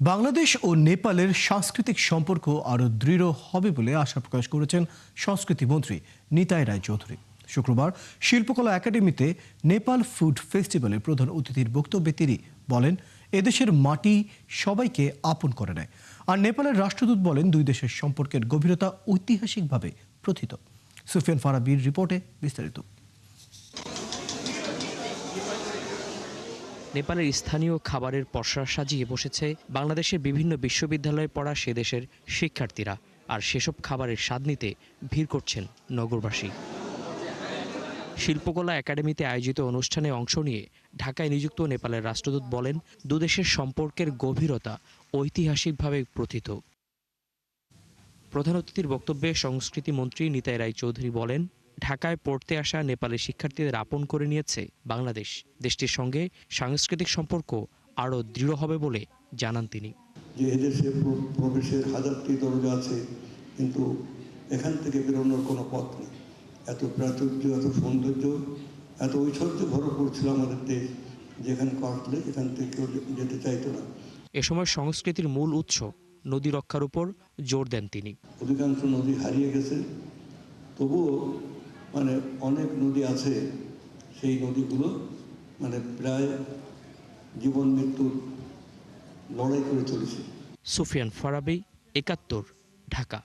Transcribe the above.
বাংলাদেশ ও নেপালের সাংস্কৃতিক সম্পর্ক আরও দৃঢ় হবে বলে আশা প্রকাশ করেছেন সংস্কৃতি মন্ত্রী নিতাই রায় চৌধুরী। শুক্রবার শিল্পকলা একাডেমিতে নেপাল ফুড ফেস্টিভ্যালের প্রধান অতিথির বক্তব্যে তিনি বলেন, এদেশের মাটি সবাইকে আপন করে নেয়। আর নেপালের রাষ্ট্রদূত বলেন, দুই দেশের সম্পর্কের গভীরতা ঐতিহাসিকভাবে প্রথিত। সুফিয়ান ফারাবির রিপোর্টে বিস্তারিত। নেপালের স্থানীয় খাবারের পসরা সাজিয়ে বসেছে বাংলাদেশের বিভিন্ন বিশ্ববিদ্যালয়ে পড়া সে দেশের শিক্ষার্থীরা। আর সেসব খাবারের স্বাদ নিতে ভিড় করছেন নগরবাসী। শিল্পকলা একাডেমিতে আয়োজিত অনুষ্ঠানে অংশ নিয়ে ঢাকায় নিযুক্ত নেপালের রাষ্ট্রদূত বলেন, দুদেশের সম্পর্কের গভীরতা ঐতিহাসিকভাবে প্রথিত। প্রধান অতিথির বক্তব্যে সংস্কৃতি মন্ত্রী নিতাই রায় চৌধুরী বলেন, ঢাকায় পড়তে আসা নেপালের শিক্ষার্থীদের আপন করে নিয়েছে বাংলাদেশ। দেশটির সঙ্গে সাংস্কৃতিক সম্পর্ক আরও দৃঢ় হবে বলে জানান তিনি। যে এদেশে প্রবেশের হাজারটি দরজা আছে, কিন্তু এখান থেকে বেরোনোর কোনো পথ নেই। এত প্রাচুর্য, এত সৌন্দর্য, এত ঐশ্বর্য ভরপুর ছিল আমাদের দেশ, যেখানে কাটলে এখান থেকে কেউ যেতে চাইতো না। এ সময় সংস্কৃতির মূল উৎস নদী রক্ষার উপর জোর দেন তিনি। অধিকাংশ নদী হারিয়ে গেছে, তবুও অনেক নদী আছে, সেই নদীগুলো প্রায় জীবন মৃত্যুর লড়াই করে চলেছে। সুফিয়ান ফারাবি, ৭১, ঢাকা।